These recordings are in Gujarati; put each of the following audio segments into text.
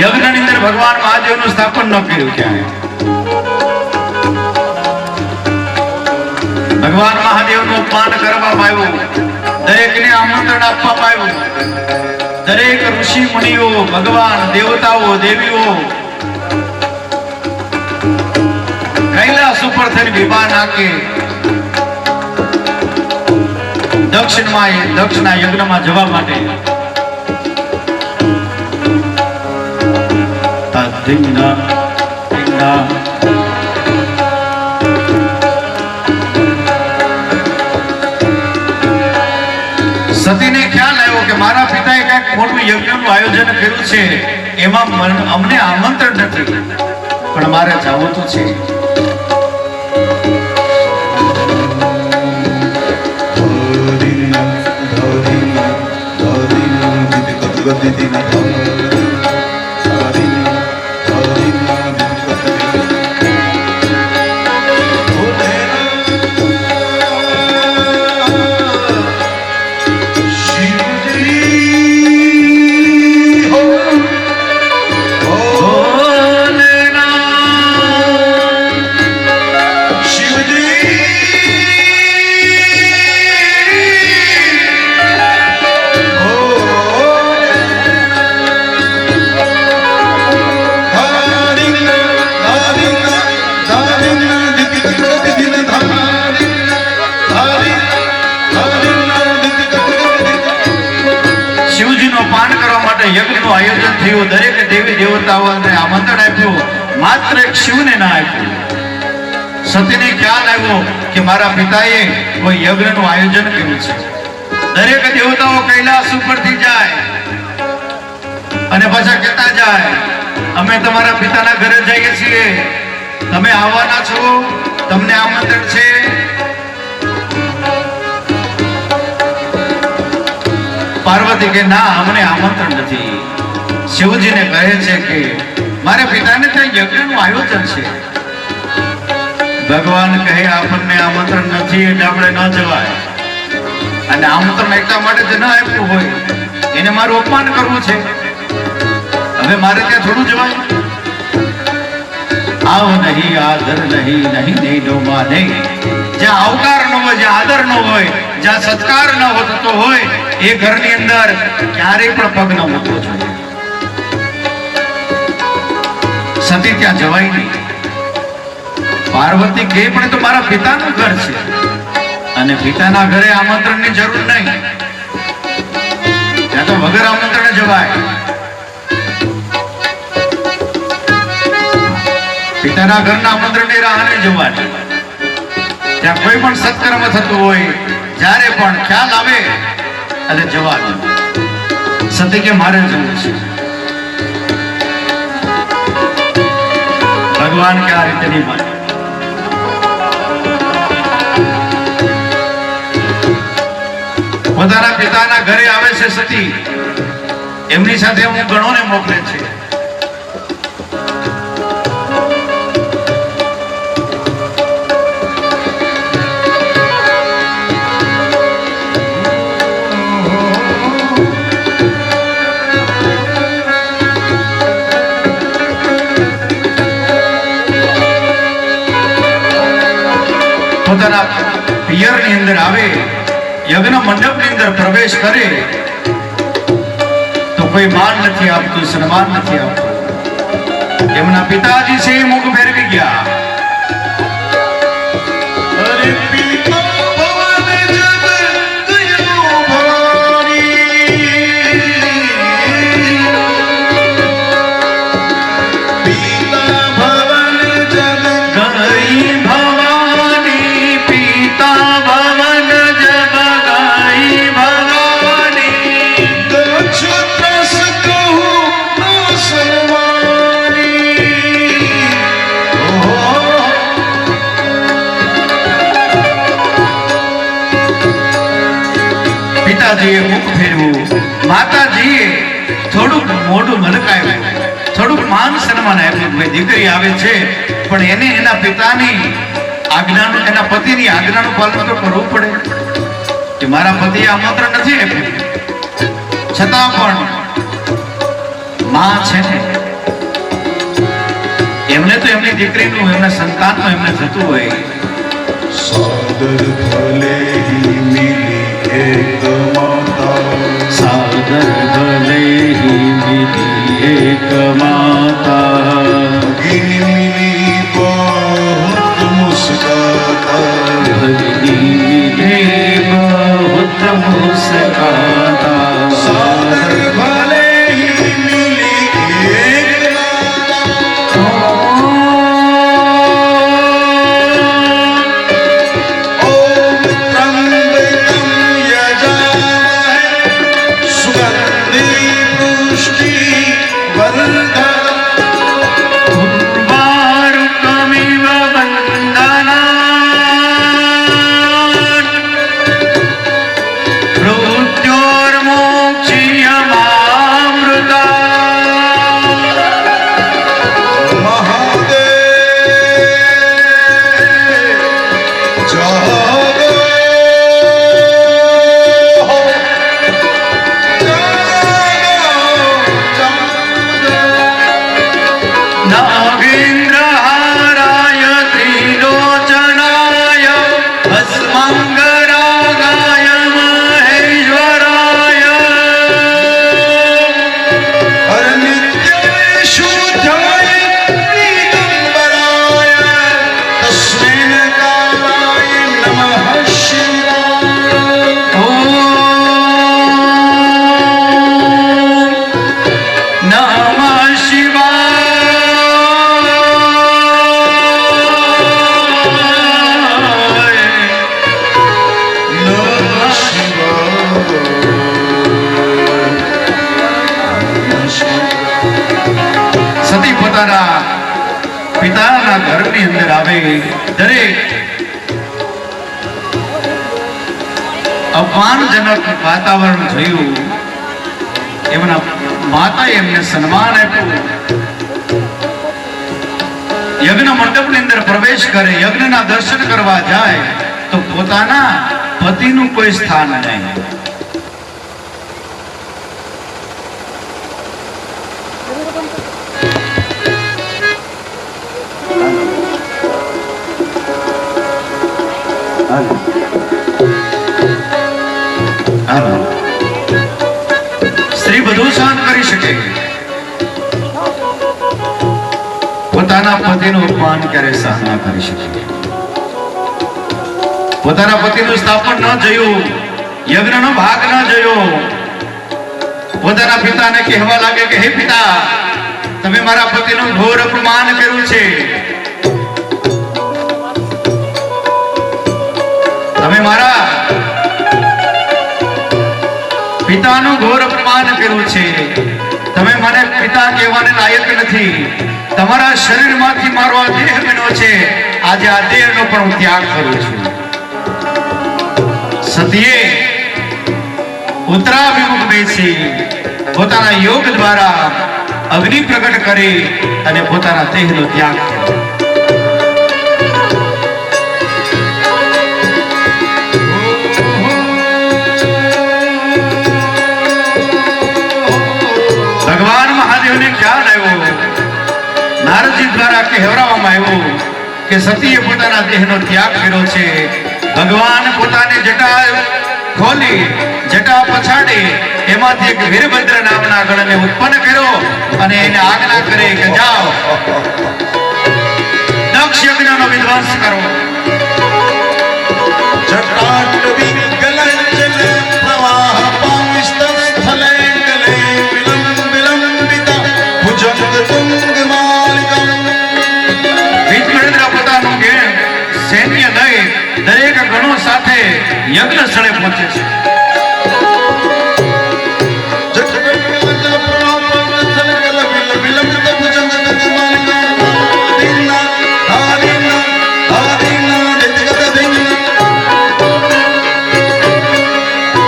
યજ્ઞની અંદર ભગવાન મહાદેવનું સ્થાપન ન કર્યું ક્યાંય. ભગવાન મહાદેવનું અપમાન કરવામાં આવ્યું, દરેકને આમંત્રણ આપવામાં આવ્યું. દરેક ઋષિ મુનિઓ, ભગવાન, દેવતાઓ, દેવીઓ કૈલાસ ઉપર થઈને વિવાહ નાખે દક્ષના યજ્ઞમાં જવા માટે. સતીને ખ્યાલ આવ્યો કે મારા પિતાએ કઈક મોટું યજ્ઞનું આયોજન કર્યું છે, એમાં અમને આમંત્રણ નથી, પણ મારે જવું તો છે. યજ્ઞનું આયોજન થયું, દરેક દેવી દેવતાઓને આમંત્રણ આપ્યું, માત્ર એક શિવને ના આપ્યું. સતીને ખ્યાલ આવ્યો કે મારા પિતાએ કોઈ યજ્ઞનું આયોજન કર્યું છે. દરેક દેવતાઓ કૈલાસ ઉપરથી જાય અને પાછા કહેતા જાય, અમે તમારા પિતાના ઘરે જઈએ છીએ, તમે આવવાના છો, તમને આમંત્રણ છે. પાર્વતી કે ના, અમને આમંત્રણ નથી. શિવજીને કહે છે કે મારા પિતાને ત્યાં યજ્ઞનું આયોજન છે. ભગવાન કહે આપણને આમંત્રણ નથી એટલે આપણે ન જવાય, અને આમંત્રણ એટલા માટે જ ન આપ્યું હોય, એને મારું અપમાન કરવું છે, હવે મારે ત્યાં થોડું જવાય. આવ નહીં, આદર નહીં, નહીં નહીં નહીં. જ્યાં આવકાર ન હોય, જ્યાં આદર ન હોય, જ્યાં સત્કાર ન હોતો હોય, એ ઘરની અંદર ક્યારેય પણ પગ ન મૂકવો જોઈએ. સતી ત્યાં જવાય નહીં. પાર્વતી કે પણ તો મારા પિતાનું ઘર છે, અને પિતાના ઘરે આમંત્રણની જરૂર નહીં, ત્યાં તો વગર આમંત્રણે જવાય. પિતાના ઘરના આમંત્રણની રાહ નહીં જોવાની. ત્યાં કોઈ પણ સત્કર્મ થતું હોય, જ્યારે પણ ખ્યાલ આવે અને જવાનું. સતી કે મારે જવું છે. ભગવાન કે આ રીતે નહીં માને. પોતાના પિતાના ઘરે આવે છે સતી, એમની સાથે હું ગણોને મોકલે છે. પોતાના પિયરની અંદર આવે, યજ્ઞ મંડપની અંદર પ્રવેશ કરે તો કોઈ માન નથી આપતું, સન્માન નથી આપતું. એમના પિતાજી છે એ મુખ ફેરવી ગયા. પિતાજીએ મુખ ફેરવું, માતાજીએ થોડુંક મોઢું મલકાવ્યું, થોડુંક માન સન્માન આપ્યું. ભાઈ દીકરી આવે છે, પણ એને એના પિતાની આજ્ઞાનું, એના પતિની આજ્ઞાનું પાલન તો કરવું પડે. કે મારા પતિએ આમંત્રણ નથી આપ્યું, છતાં પણ માં છે ને એમને તો એમની દીકરીનું એમના સંતાનનું એમને થતું હોય. सादर भले ही मिली एक माता, सादर भले ही मिली एक माता, भगिनी मिली बहुत मुस्काता, भगिनी मिली बहुत मुस्काता. सादर भले ही मिली एक माता, ओम त्र्यंबकं यजामहे सुगंधि पुष्टि वर्धनम्. उर्वारुकमिव वन्दनान् मृत्योर्मोक्षीयमामृतात्. महादेव जागो, नागेन्द्रहाराय त्रिलोचनाय भस्माङ्गरागाय महेश्वराय हर नित्य शुद्धाय दिगंबराय तस्मै कालाय नमः शिवाय. ॐ नमः शिवाय. नमः शिवाय. नमः शिवाय. સતી પોતાના પિતાના ઘરની અંદર આવે. દરેક અપમાનજનક વાતાવરણ થયું. એમના માતાએ એમને સન્માન આપ્યું. યજ્ઞ મંડપની અંદર પ્રવેશ કરે, યજ્ઞના દર્શન કરવા જાય તો પોતાના પતિનું કોઈ સ્થાન નહીં. સ્ત્રી બધું સહન કરી શકે, પોતાના પતિનું અપમાન ક્યારે સહન ન કરી શકે. પોતાના પતિનું સ્થાપન ન જોયું, યજ્ઞનો ભાગ ન જોયો. પોતાના પિતાને કહેવા લાગે કે હે પિતા, તમે મારા પતિનું ઘોર અપમાન કર્યું છે. તમે મારા પિતાનું ઘોર અપમાન કર્યું છે. તમે મને પિતા કહેવાને લાયક નથી. તમારા શરીરમાંથી મારો આ દેહ બન્યો છે. આજે આ દેહનો પણ હું ત્યાગ કરું છું. સતીએ ઉત્તરાભિમુખ બેસી પોતાના યોગ દ્વારા અગ્નિ પ્રગટ કરી અને પોતાના દેહનો ત્યાગ કર્યો. ભગવાન મહાદેવને ખ્યાલ આવ્યો, નારદજી દ્વારા કહેવડાવવામાં આવ્યું કે સતીએ પોતાના દેહનો ત્યાગ કર્યો છે. ભગવાન પોતાની જટા ખોલી, જટા પછાડી એમાંથી એક વીરભદ્ર નામના ગણને ઉત્પન્ન કર્યો અને એને આજ્ઞા કરી કે જાઓ દક્ષ યજ્ઞનો વિધ્વંસ કરો. जटाटवी गलज्जल प्रवाह पाविष्टस्थले गले विलंबिता भुजंग तुंग मालिकम्. વિજ્ઞેન્દ્ર પોતાનું સૈન્ય લઈ દરેક ગણો સાથે યજ્ઞ સ્થળે પહોંચે છે.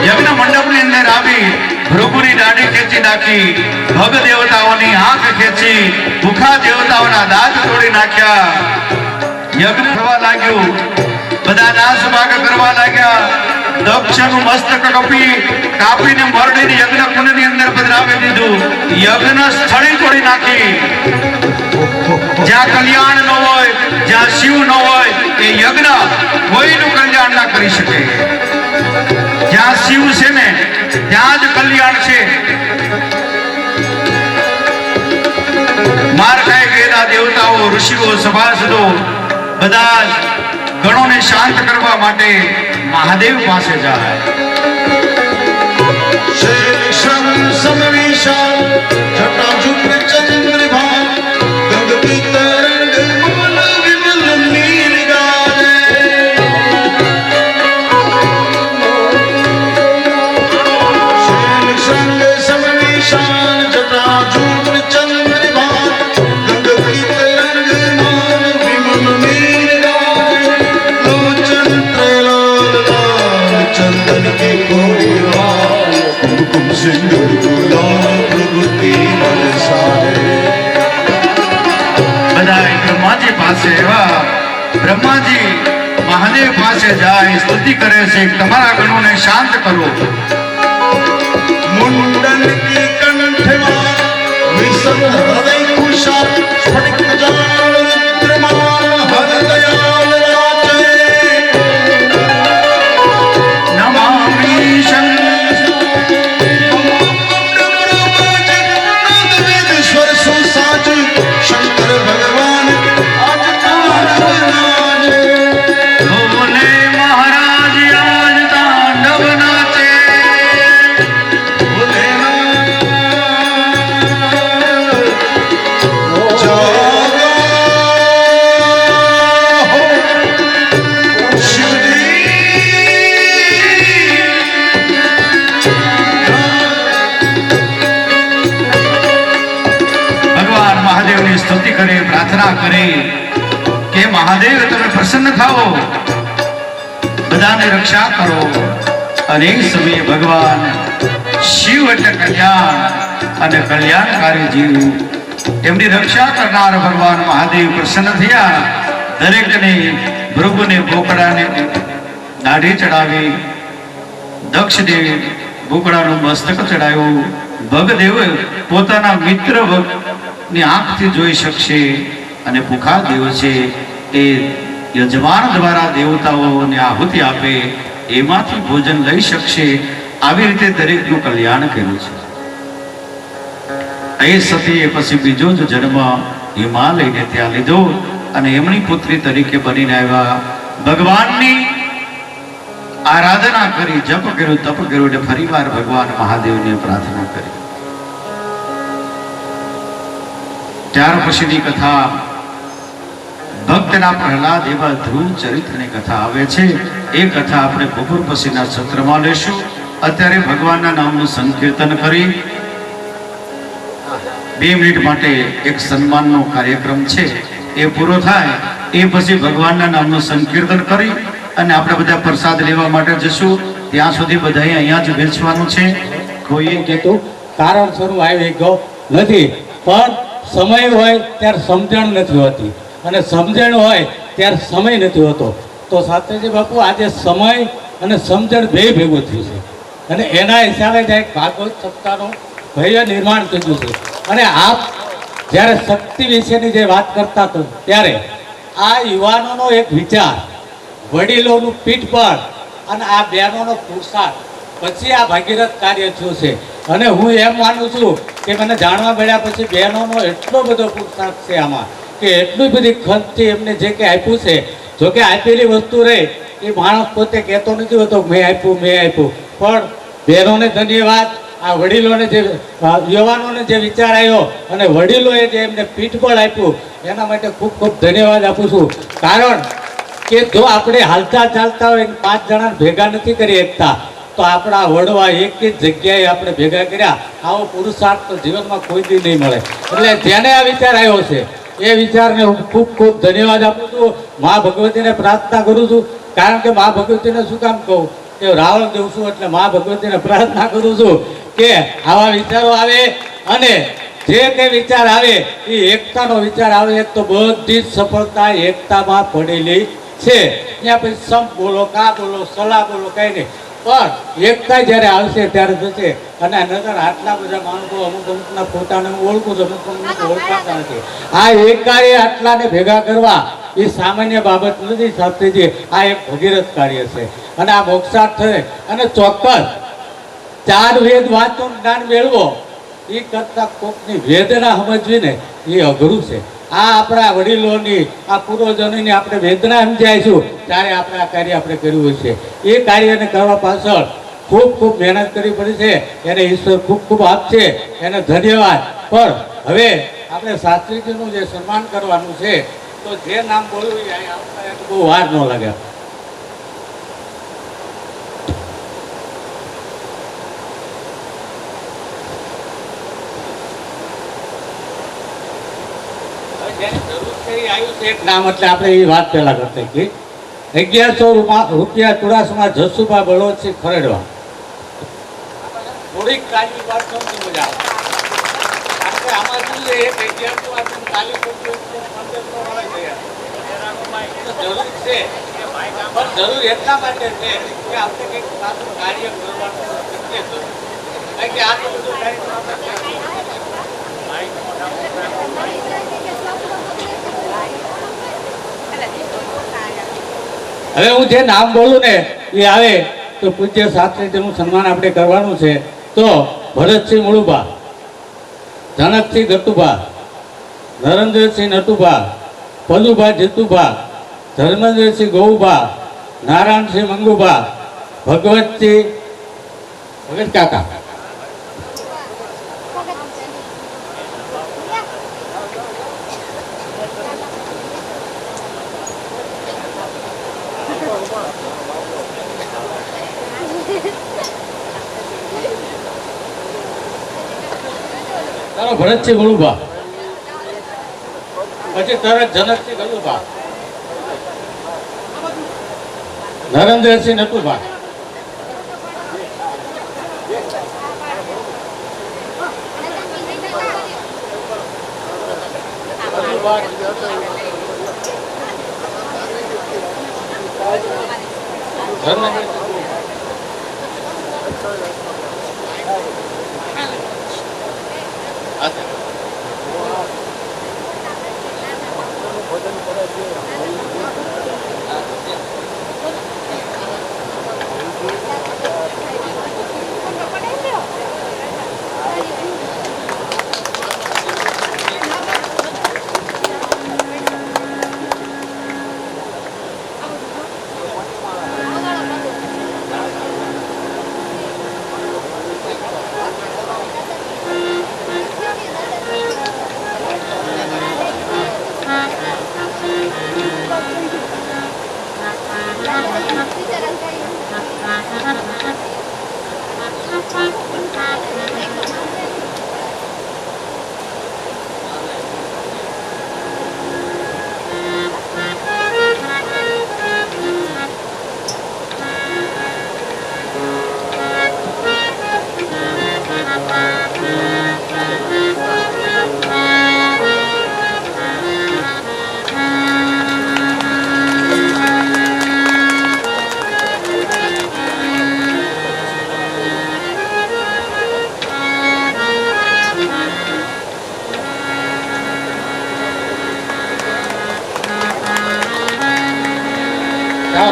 યજ્ઞ મંડપની અંદર આવી ભૃગુની દાઢી ખેંચી નાખી, ભગ દેવતાઓની આંખ ખેંચી, ભૂખા દેવતાઓના દાંત તોડી નાખ્યા. યજ્ઞ થવા લાગ્યું, બધા નાશ ભાગ કરવા લાગ્યા. દક્ષનું મસ્તક કાપીને મરડીને યજ્ઞ કુંડની અંદર પધરાવી દીધું. યજ્ઞ સ્થળે તોડી નાખી. જ્યાં કલ્યાણ ન હોય, જ્યાં શિવ ન હોય, એ યજ્ઞ કોઈનું કલ્યાણ ના કરી શકે. જ્યાં શિવ છે ને ત્યાં જ કલ્યાણ છે. માર ખાઈ ગયેલા દેવતાઓ, ઋષિઓ, સભાસદો બધા જ ગણોને શાંત કરવા માટે મહાદેવ પાસે જાય. शेषम समविशाल जटाजुट चंद्रभान गंग की तरंग मूल विमल नील गाले शेषम समविशाल जटाजुट चंद्रभान गंग की तरंग मूल विमल नील गाले लोचन त्रैलोल लाल चंदन की कोरिवाल हुकुम सिंदूर गुलाल प्रभुति बरसाए. બધા બ્રહ્માજી પાસે એવા બ્રહ્માજી મહાદેવ પાસે જાય, સ્તુતિ કરે છે, તમારા ગણોને શાંત કરો. मुंडन की कंठमा विसत हृदय कुशा स्फटिक जाल रुद्रमान हर दयाल राचे નમામિ स्वर सुसाज शंकर भगवान आज तांडव ભોલે મહારાજ આજ તાંડવ નાચે. ભગવાન મહાદેવની સ્તુતિ કરે, પ્રાર્થના કરે કે મહાદેવ તમે પ્રસન્ન થાઓ, બધાને રક્ષા કરો. અને એ સમયે ભગવાન શિવ એટલે કલ્યાણ અને કલ્યાણકારી જીવ, એમની રક્ષા કરનાર ભગવાન મહાદેવ પ્રસન્ન થયા. દરેકને ભૃગુને બોકડાને દાઢી ચડાવી, દક્ષદેવ બોકડાનું મસ્તક ચડાવ્યું. ભગદેવ પોતાના મિત્ર ની આંખથી જોઈ શકશે અને ભૂખા દેવ છે એ યજમાન દ્વારા દેવતાઓને આહુતિ આપે, એમાંથી ભોજન લઈ શકશે. આવી રીતે દરેકનું કલ્યાણ કર્યું છે. એ સતીએ પછી બીજો જ જન્મ હિમાલયને ત્યાં લીધો અને એમની પુત્રી તરીકે બનીને આવ્યા. ભગવાનની આરાધના કરી, જપ કર્યું, તપ કર્યું અને ફરીવાર ભગવાન મહાદેવને પ્રાર્થના કરી. ત્યાર પછીની કથા ભક્તના પ્રહલાદ એવા ધ્રુવ ચરિત્રની કથા આવે છે. એ કથા આપણે બપોર પછીના સત્રમાં લેશું. અત્યારે ભગવાનના નામનું સંકીર્તન કરી 2 મિનિટ માટે એક સન્માનનો કાર્યક્રમ છે, એ પૂરો થાય એ પછી ભગવાનના નામનું સંકીર્તન કરી અને આપણે બધા પ્રસાદ લેવા માટે જશું. ત્યાં સુધી બધાએ અહીંયા જ બેસવાનું છે. કોઈએ કીધું કારણસર હું આવી ગયો નથી, પણ સમય હોય ત્યારે સમજણ નથી હોતી અને સમજણ હોય ત્યારે સમય નથી હોતો. તો સાથેજી બાપુ આજે સમય અને સમજણ બે ભેગું થયું છે અને એના હિસાબે જ એક ભાગવત સપ્તાહનું ભવ્ય નિર્માણ કર્યું છે. અને આપ જ્યારે શક્તિ વિશેની જે વાત કરતા હતા ત્યારે આ યુવાનોનો એક વિચાર, વડીલોનું પીઠબળ અને આ બહેનોનો પુરુષાર્થ પછી આ ભાગીરથ કાર્ય થયું છે. અને હું એમ માનું છું કે મને જાણવા મળ્યા પછી બહેનોનો એટલો બધો પુરુષાર્થ છે આમાં કે એટલી બધી ખર્ચથી એમને જે કંઈ આપ્યું છે. જોકે આપેલી વસ્તુ રહે એ માણસ પોતે કહેતો નથી હોતો મેં આપ્યું, પણ બહેનોને ધન્યવાદ. આ વડીલોને જે યુવાનોને જે વિચાર આવ્યો અને વડીલોએ જે એમને પીઠબળ આપ્યું એના માટે ખૂબ ખૂબ ધન્યવાદ આપું છું. કારણ કે જો આપણે હાલતા ચાલતા હોય 5 જણાને ભેગા નથી કરી શકતા તો આપણા વડવા એક જ જગ્યાએ આપણે ભેગા કર્યા. આવો પુરુષાર્થ તો જીવનમાં કોઈ દી નહીં મળે. એટલે જેને આ વિચાર આવ્યો છે એ વિચારને હું ખૂબ ખૂબ ધન્યવાદ આપું છું. મા ભગવતીને પ્રાર્થના કરું છું. કારણ કે મા ભગવતીને શું કામ કહું કે રાવણ દેવ છું એટલે મા ભગવતીને પ્રાર્થના કરું છું કે આવા વિચારો આવે અને જે કંઈ વિચાર આવે એ એકતાનો વિચાર આવે તો બધી જ સફળતા એકતામાં પડેલી છે. ત્યાં પછી સંપ બોલો, કા બોલો, સલાહ બોલો, કંઈ નહીં. પણ એકતા જ્યારે આવશે ત્યારે થશે. અને નગર આટલા બધા માણસો અમુક અમુકના પોતાને હું ઓળખું છું, અમુક અમુક ઓળખાતા નથી. આ એકાએ આટલાને ભેગા કરવા એ સામાન્ય બાબત નથી શાસ્ત્રીજી. આ એક ભગીરથ કાર્ય છે અને આ મોક્ષાર્થ થાય અને ચોક્કસ 4 વેદ વાંચો જ્ઞાન મેળવો એ કરતા કોકની વેદના સમજવી ને એ અઘરું છે. આ આપણા વડીલોની આ પૂર્વજોની આપણે વેદના સમજાઈશું ત્યારે આપણે આ કાર્ય આપણે કર્યું છે. એ કાર્યને કરવા પાછળ ખૂબ ખૂબ મહેનત કરવી પડી છે. એને ઈશ્વર ખૂબ ખૂબ આપશે, એને ધન્યવાદ. પણ હવે આપણે શાસ્ત્રીજીનું જે સન્માન કરવાનું છે તો જે નામ બોલવું એ આવતા બહુ વાર ન લાગે. જેની જરૂર છે એ આવ્યું છે એક નામ, એટલે આપણે એ વાત પહેલા કરતા કે 1100 રૂપિયા ચુડાસમા જસુભા બળવંતસિંહ ખરેડવા. થોડીક કાલી વાત સમજી મજા આવે. આપણે આમાં શું છે, એક 1100 આપણે કાલી કરતું 1500 વાળા ગયા. તો જરૂર છે, પણ જરૂર એટલા માટે છે કે આપણે કંઈક સારું કાર્ય કરવાનું એટલે જરૂર. કારણ કે આ તો બધું કાર્ય આપણે હવે હું જે નામ બોલું ને એ આવે તો પૂજ્ય શાસ્ત્રીજીનું સન્માન આપણે કરવાનું છે. તો ભરતસિંહ મુળુભા, જનકસિંહ ગતુભા, નરેન્દ્રસિંહ નટુભા, પલુભા જીતુભા, ધર્મેન્દ્રસિંહ ગૌભા, નારાયણસિંહ મંગુભા, ભગવતસિંહ ભગત કાકા. તારો ભરતસિંહ ગુરુભા, પછી તરત જનકસિંહ ગલુભા, નરેન્દ્રસિંહ નટુભા,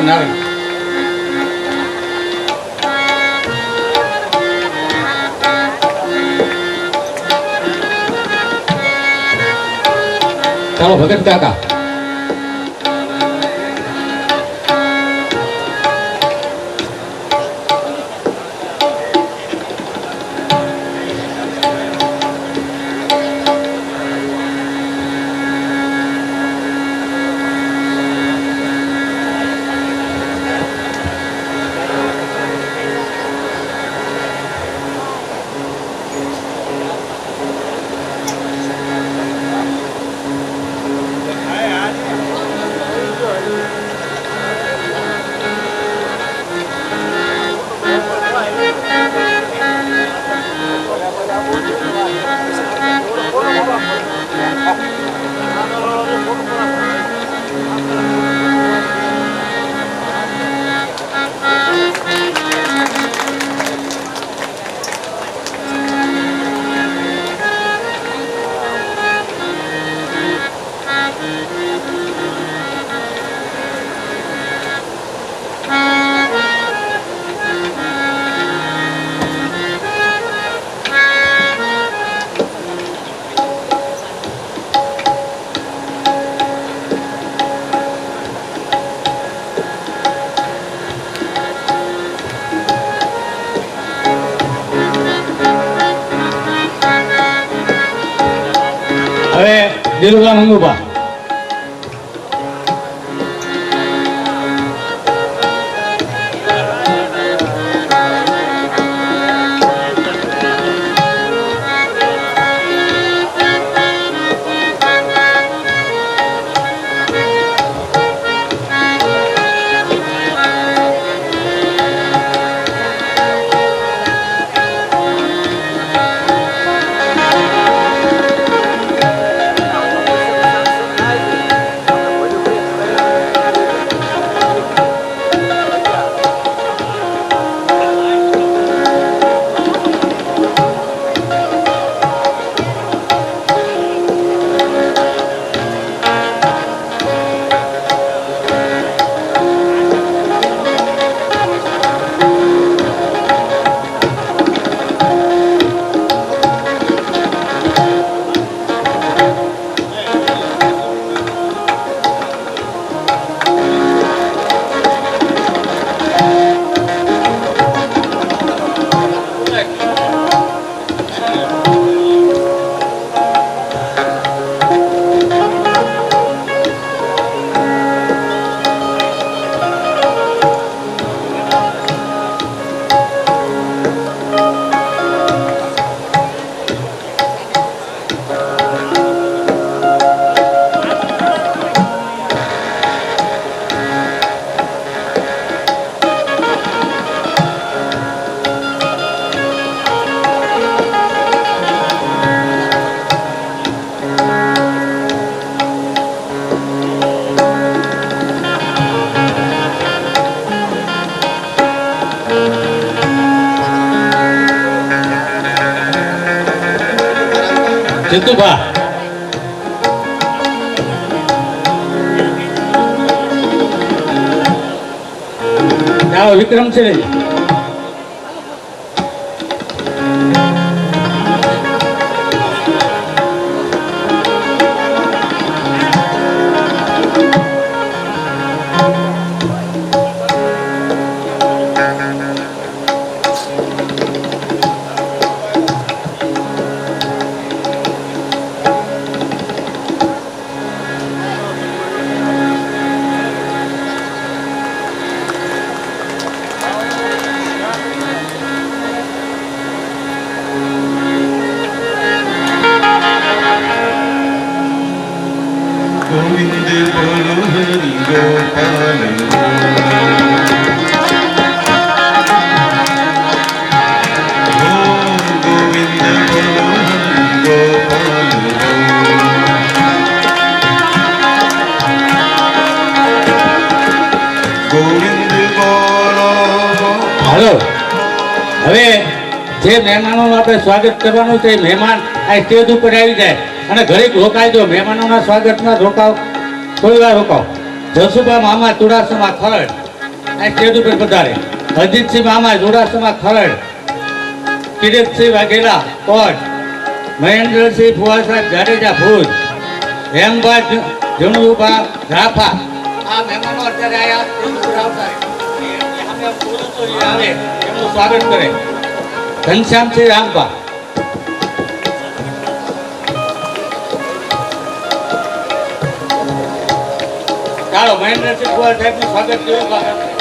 નારાયણ. ચાલો ભગત કાકા. હવે દિલુભા મંગુભા. જીતુભા. આવો વિક્રમ છે. ગોવિંદ બોલો હરિ ગોપાલ ગોવિંદ બોલો હરિ ગોપાલ ગોવિંદ બોલો. હાલો, હવે જે મહેમાનોનું આપણે સ્વાગત કરવાનું છે એ મહેમાન આ સ્ટેજ ઉપર આવી જાય અને ઘડીક રોકાઈ દો. મહેમાનોના સ્વાગતમાં રોકાવ, થોડી વાર રોકાવ. જસુભા મામા ચુડાસમા ખરડ આ સ્ટેજ ઉપર પધારે. અજીતસિંહ મામા ચુડાસમા ખરડ, કિરીટસિંહ વાઘેલા કોટ, મહેન્દ્રસિંહ ફુવાસા જાડેજા ભુજ, હેમભા જણુભા રાફા. આ મહેમાનો અત્યારે આયા સ્ટેજ ઉપર આવતા રહે. અમે પુરુષો જે આવે એમનું સ્વાગત કરે. ઘનશ્યામસિંહ રામભા, ચાલો મહેન્દ્રસિંહ કુંવર સાહેબનું સ્વાગત કર્યું.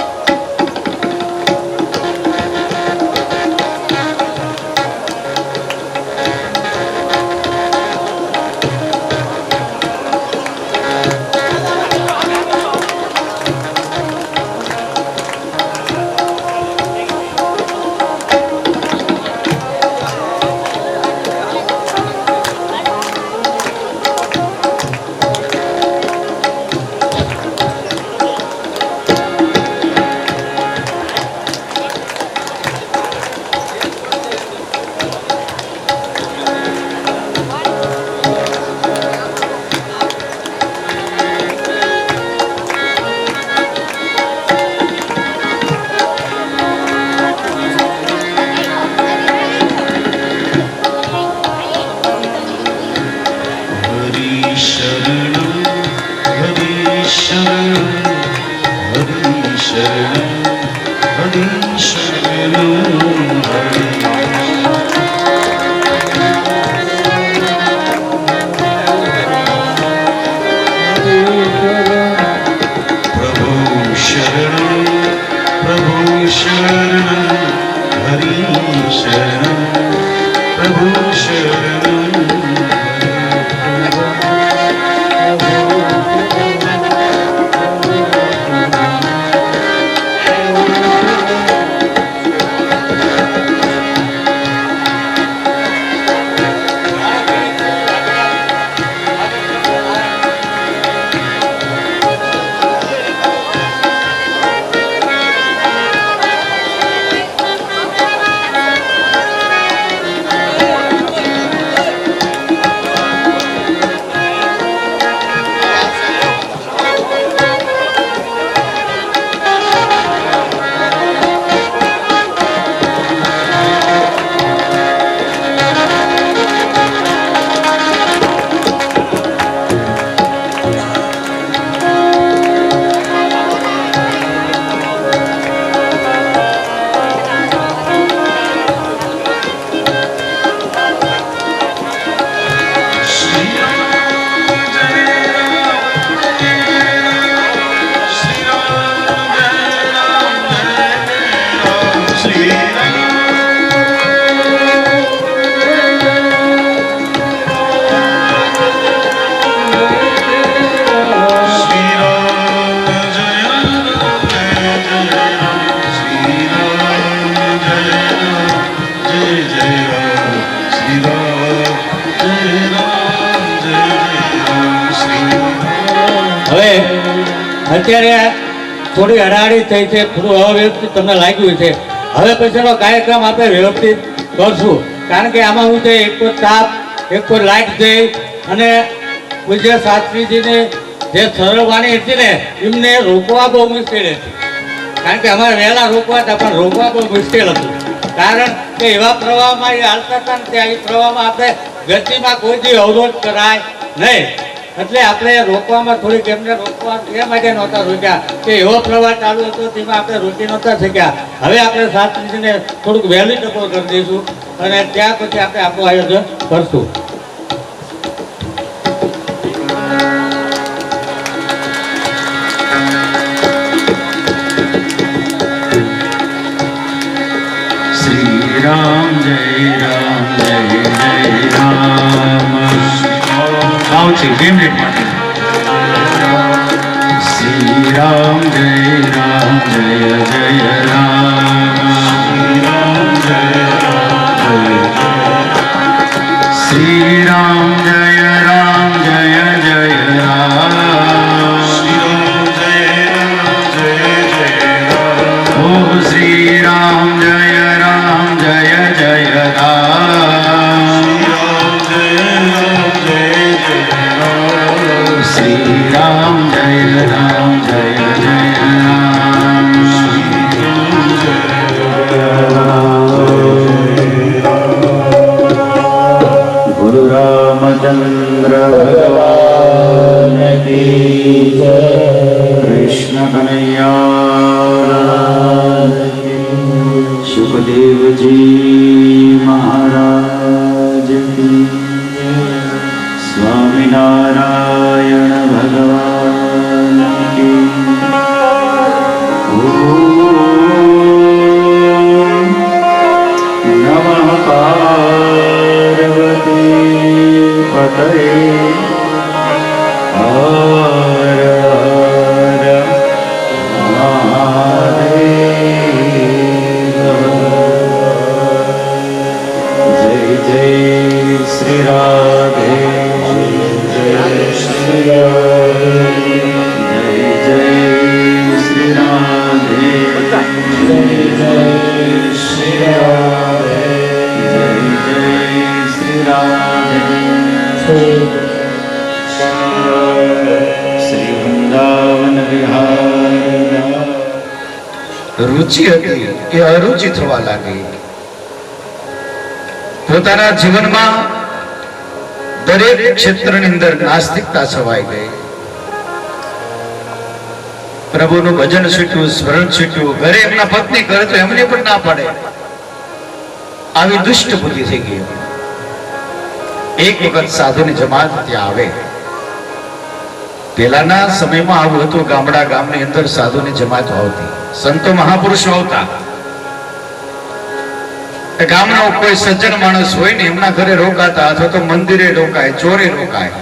અત્યારે થોડી હરાડી થઈ છે, થોડું અવ્યવસ્થિત તમને લાગ્યું છે. હવે પછીનો કાર્યક્રમ આપણે વ્યવસ્થિત કરશું, કારણ કે આમાં હું છે એક તો તાપ, એક તો લાઇટ જઈ અને પૂજ્ય શાસ્ત્રીજીને જે સરળ વાણી હતી ને એમને રોકવા બહુ મુશ્કેલ હતી, કારણ કે અમારે વહેલા રોકવા હતા પણ રોકવા બહુ મુશ્કેલ હતું, કારણ કે એવા પ્રવાહમાં એ હાલતા હતા ને ત્યાં એ પ્રવાહમાં આપણે ગતિમાં કોઈ દી અવરોધ કરાય નહીં, એટલે આપણે રોકવામાં થોડીક એમને રોકવા એ માટે નહોતા રોક્યા કે એવો પ્રવાહ ચાલુ હતો તેમાં આપણે રોકી નહોતા શક્યા. હવે આપણે શાસ્ત્રીજીને થોડુંક વહેલી ટકો કરી દઈશું અને ત્યાં પછી આપણે આપણું આયોજન કરશું. રામ જય રામ જય જય રામ. આવશે 2 મિનિટ માટે. શ્રી રામ જય રામ જય જય રામ. શ્રી રામ જય રામ જય જય રામ. ઓ શ્રી રામ જય રામ જય જય રામ. શ્રી રામ જય રામ જય જય રામ. ગુરુ રામચંદ્ર ભગવાન કી જય. કૃષ્ણ કનૈયા સુખદેવજી મહારાજ કી જય. સ્વામિનારાયણ ભગવાન કી ઓમ નમઃ પાર્વતી પતયે હર હર મહાદેવ. જય જય શ્રી રાધે, જય શ્રી રાધે, જય જય શ્રી રાધે, જય જય શ્રી રાધે, જય જય શ્રી રાધે. શ્રી વૃંદાવન વિહાર. રુચિ હતી એ અરુચિ થવા લાગી. પોતાના જીવનમાં દરેક ક્ષેત્રની અંદર નાસ્તિકતા છવાઈ ગઈ. પ્રભુનું ભજન છૂટ્યું, સ્મરણ છૂટ્યું. ઘરે એમના પત્ની કરે તો એમને પણ ના પડે, આવી દુષ્ટ બુદ્ધિ થઈ ગઈ. એક વખત સાધુની જમાત ત્યાં આવે. પહેલાના સમયમાં આવું હતું, ગામડા ગામની અંદર સાધુની જમાત આવતી, સંતો મહાપુરુષો આવતા. ગામનો કોઈ સજ્જન માણસ હોય ને એમના ઘરે રોકાતા, અથવા તો મંદિરે રોકાય, ચોરે રોકાય,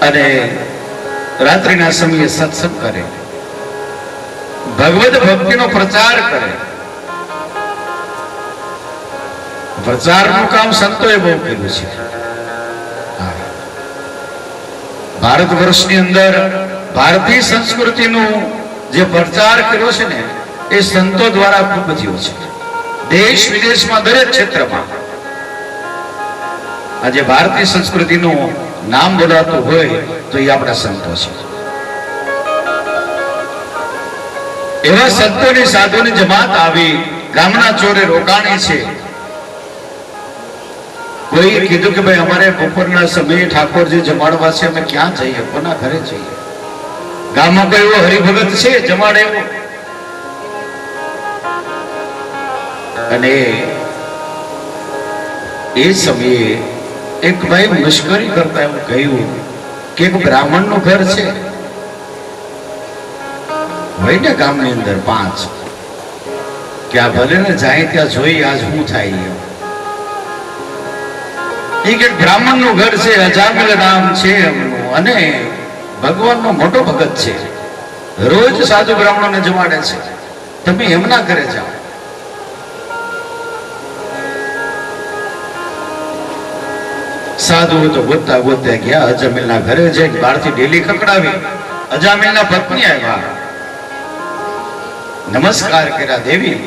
અને રાત્રિના સમયે સત્સંગ કરે, ભગવદ ભક્તિનો પ્રચાર કરે. પ્રચારનું કામ સંતોએ બહુ કર્યું છે. ભારત વર્ષની અંદર ભારતીય સંસ્કૃતિનું જે પ્રચાર કર્યો છે ને એ સંતો દ્વારા ખૂબ થયો છે. દેશ વિદેશમાં દરેક ક્ષેત્રમાં આજે ભારતીય સંસ્કૃતિનું નામ બોલાતું હોય તો એ આપણા સંતો છે. એવા સંતોની સાધુની જમાત આવી, ગામના ચોરે રોકાણી છે. કોઈ કીધું કે ભાઈ અમારે બપોરના સમયે ઠાકોરજી જમાડવા છે, અમે ક્યાં જઈએ, કોના ઘરે જઈએ? ગામમાં કોઈ એવો હરિભગત છે જમાડે એવો? અને એ સમયે એક ભાઈ મશ્કરી કરતા એવું કહ્યું કે એક બ્રાહ્મણનું ઘર છે, હોય ને ગામની અંદર 5, કે આ ભલે ને જાય ત્યાં જોઈ આજ શું થાય. એક બ્રાહ્મણનું ઘર છે, અજામિલ નામ છે એમનું, અને ભગવાનનો મોટો ભગત છે, રોજ સાધુ બ્રાહ્મણોને જમાડે છે, તમે એમના ઘરે જાઓ. સાધુઓ તો ગોતતા ગોતતા ગયા અજામિલના ઘરે જઈને બહારથી ડેલી ખકડાવી. અજામિલના પત્ની આવ્યા, નમસ્કાર કર્યા. દેવી,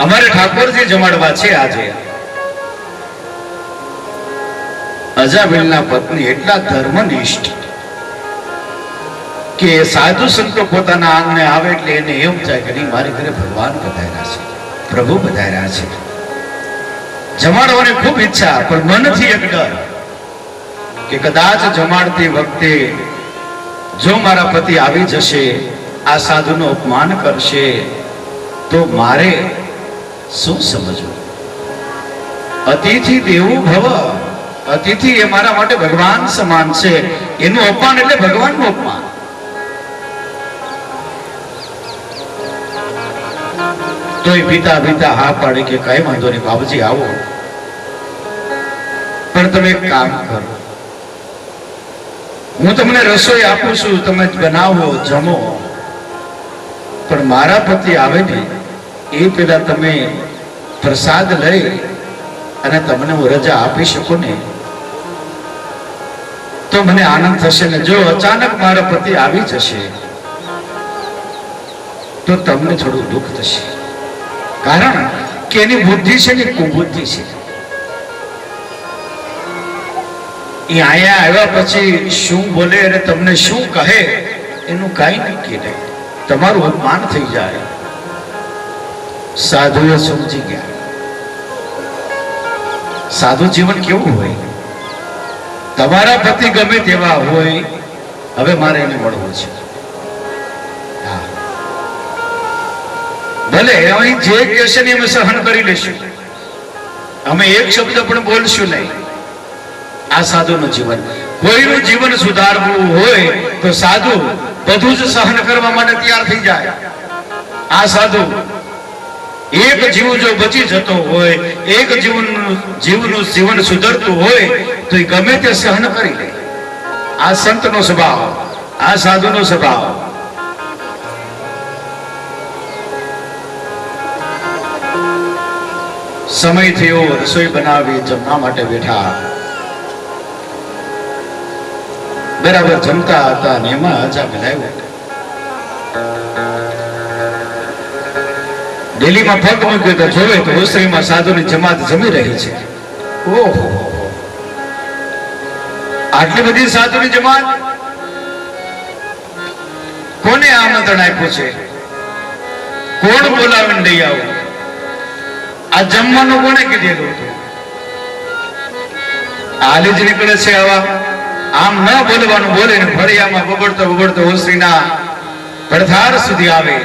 અમારે ઠાકોરજી જમાડવા છે આજે. અજામિલના પત્ની એટલા ધર્મનિષ્ઠ કે સાધુ સંતો પોતાના આંગણે આવે એટલે એને એમ થાય કે નહીં, મારી ઘરે ભગવાન પધાર્યા છે, પ્રભુ પધાર્યા છે. જમાડવાની ખૂબ ઈચ્છા, પણ મનથી એક ડર કે કદાચ જમાડતી વખતે જો મારા પતિ આવી જશે, આ સાધુનું અપમાન કરશે, તો મારે શું સમજવું? અતિથિ દેવો ભવ, અતિથિ એ મારા માટે ભગવાન સમાન છે, એનું અપમાન એટલે ભગવાનનું અપમાન. તોય પિતા પિતા હા પાડે કે કઈ વાંધો નહીં બાબુજી, આવો, પણ તમે એક કામ કરો, હું તમને રસોઈ આપું છું, તમે બનાવો, જમો, પણ મારા પતિ આવે ને એ પેલા તમે પ્રસાદ લઈ અને તમને હું રજા આપી શકું ને તો મને આનંદ થશે. ને જો અચાનક મારા પતિ આવી જશે તો તમને થોડું દુઃખ થશે, કારણ કે એની બુદ્ધિ છે ને કુબુદ્ધિ છે. એ અહીંયા આવ્યા પછી શું બોલે અને તમને શું કહે એનું કાંઈ નક્કી નહીં, તમારું અપમાન થઈ જાય. સાધુએ સમજી ગયા સાધુ જીવન કેવું હોય. તમારા પતિ ગમે તેવા હોય, હવે મારે એને મળવું છે. ભલે અહીં જે કહેશે ને અમે સહન કરી લેશું, અમે એક શબ્દ પણ બોલશું નહીં. આ સાધુનું જીવન. કોઈનું જીવન સુધારવું હોય તો સાધુ બધું જ સહન કરવા માટે તૈયાર થઈ જાય. આ સાધુ એક જીવ જો બચી જતો હોય, એક જીવનું જીવન સુધરતું હોય તો એ ગમે તે સહન કરી લે. આ સંતનો સ્વભાવ, આ સાધુનો સ્વભાવ. સમય થયો, રસોઈ બનાવી, જમવા માટે બેઠા. બરાબર જમતા હતા ને એમાં અજામિલ આવ્યો. ડેલીમાં પગ મૂક્યો તો જોવે તો ઓસરીમાં સાધુની જમાત જમી રહી છે. ઓહો, આટલી બધી સાધુની જમાત! કોને આમંત્રણ આપ્યું છે? કોણ બોલાવીને લઈ આવું? આ જમવાનું કોને કીધેલું હતું? હાલી જ નીકળે છે આવા. આમ ન બોલવાનું બોલે ને ફળિયામાં બગડતો બગડતો ઓસરીના પડથાર સુધી આવે.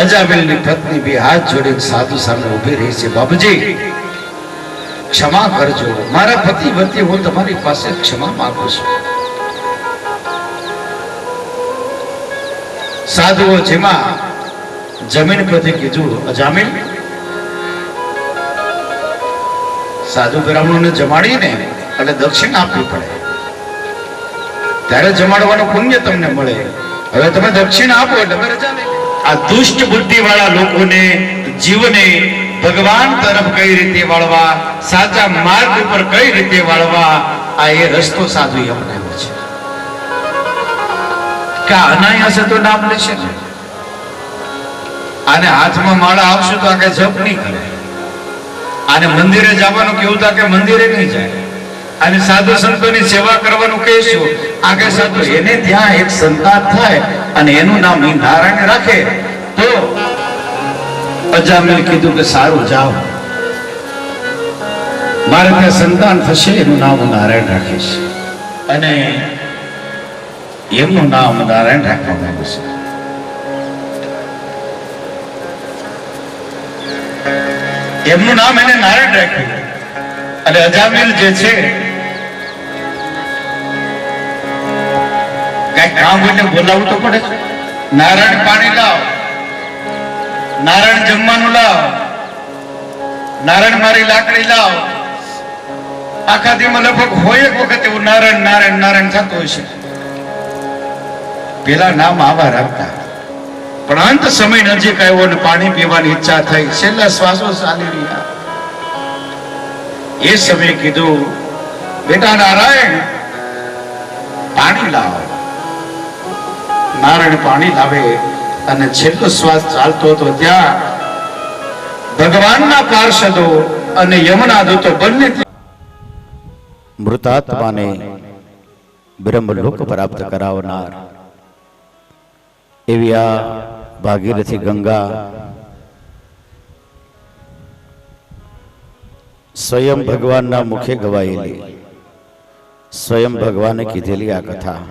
અજામિલની પત્ની બે હાથ જોડીને સાધુ સામે ઉભી રહી છે. બાબુજી, ક્ષમા કરજો, મારા પતિ વતી હું તમારી પાસે ક્ષમા માંગુ છું. સાધુઓ જેમાં જમીન પરથી કીધું, અજામિલ, સાધુ બ્રાહ્મણોને જમાડીને એટલે દક્ષિણ આપવી પડે, ત્યારે જમાડવાનું પુણ્ય તમને મળે. હવે તમે દક્ષિણ આપો એટલે અમે રજા લઈ. આ દુષ્ટ બુદ્ધિ વાળા લોકોને જીવને ભગવાન તરફ કઈ રીતે વાળવા, સાચા માર્ગ ઉપર કઈ રીતે વાળવા, આ એ રસ્તો સાધુ અપનાવ્યો છે. કે અનાયાસે તો નામ લેશે ને, આને હાથમાં માળા આપશું તો આગળ જપ નહીં કરે. આને મંદિરે જવાનું કેવું તો કે મંદિરે નહીં જાય. અને સાધુ સંતોની સેવા કરવાનું કહીશું, આગળ સાધુ એને ત્યાં એક સંતાન થાય અને એનું નામ નારાયણ રાખે તો અજામિલ કીધું કે સારું જાઓ, મારે ત્યાં સંતાન થશે, એનું નામ હું નારાયણ રાખીશ. અને એમનું નામ નારાયણ રાખવામાં આવ્યું છે. એમનું નામ એને નારાયણ રાખ્યું. અને અજામિલ જે છે કઈ કામ એટલે બોલાવવું તો પડે. નારાયણ પાણી લાવ, નારાયણ જમવાનું લાવ, નારાયણ મારી લાકડી લાવ. આખા દીમાં લગભગ હોય એક વખત એવું નારાયણ નારાયણ નારાયણ થતું હોય છે. પેલા નામ આવા રાખતા પણ અંત સમય નજીક આવ્યો અને પાણી પીવાની ઈચ્છા થઈ, છેલ્લા શ્વાસો ચાલી રહ્યા. એ સમયે કીધું, બેટા નારાયણ પાણી લાવ. નારાયણ પાણી લાવે અને છેલ્લો શ્વાસ ચાલતો હતો ત્યાં ભગવાનના પાર્ષદો અને યમના દૂતો બંને મૃતાત્માને બ્રહ્મલોક પ્રાપ્ત કરાવનાર એવી આ ભાગીરથી ગંગા સ્વયં ભગવાનના મુખે ગવાયેલી, સ્વયં ભગવાને કીધેલી આ કથા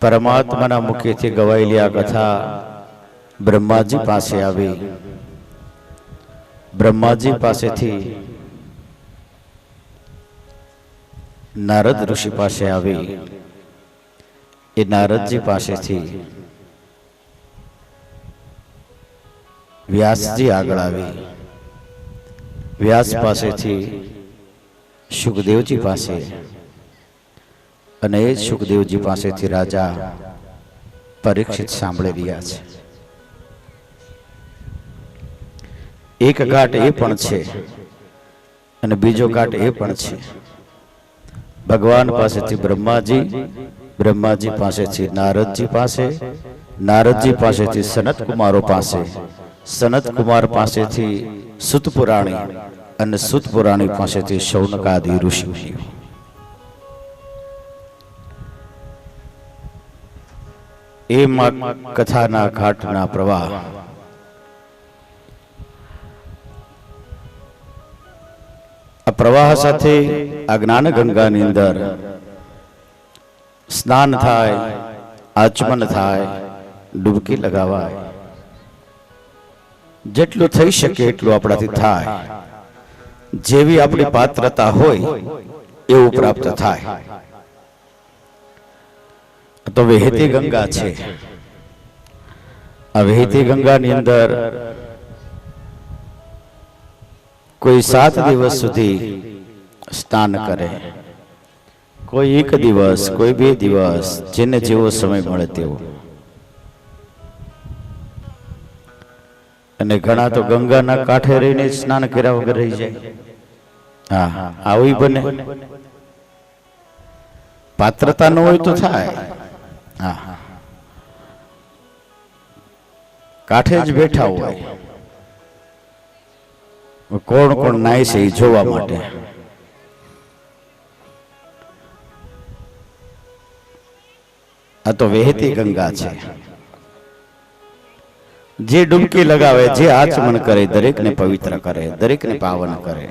પરમાત્માના મુખેથી ગવાયેલી આ કથા બ્રહ્માજી પાસે આવી. બ્રહ્માજી પાસેથી નારદ ઋષિ પાસે આવી. એ નારદજી પાસેથી વ્યાસજી આગળ આવી. વ્યાસ પાસેથી સુખદેવજી પાસે, અને એ સુખદેવજી પાસેથી રાજા પરીક્ષિત સાંભળી રહ્યા છે. એક ઘાટ એ પણ છે અને બીજો ઘાટ એ પણ છે. ભગવાન પાસેથી બ્રહ્માજી, બ્રહ્માજી પાસેથી નારદજી પાસે, નારદજી પાસેથી સનત કુમારો પાસે, સનત કુમાર પાસેથી સુત પુરાણી, અને સુત પુરાણી પાસેથી શૌનકાદિ ઋષિ. એ કથાના ઘાટના પ્રવાહ આ પ્રવાહ સાથે આ જ્ઞાન ગંગાની અંદર સ્નાન થાય, આચમન થાય, ડૂબકી લગાવાય. જેટલું થઈ શકે એટલું આપણાથી થાય. જેવી આપણી પાત્રતા હોય એવું પ્રાપ્ત થાય. તો વહેતી ગંગા છે. આ વહેતી ગંગાની અંદર કોઈ 7 દિવસ સુધી સ્નાન કરે, કોઈ 1 દિવસ, કોઈ 2 દિવસ, જેને જેવો સમય મળે તેવો. અને ઘણા તો ગંગાના કાંઠે રહીને સ્નાન કર્યા વગર રહી જાય. હા, આવું બને. પાત્રતા ન હોય તો થાય. હા, કાંઠે જ બેઠા હોય, કોણ કોણ નાય છે એ જોવા માટે. આ તો વહેતી ગંગા છે. જે ડૂબકી લગાવે, જે આચમન કરે, દરેકને પવિત્ર કરે, દરેકને પાવન કરે.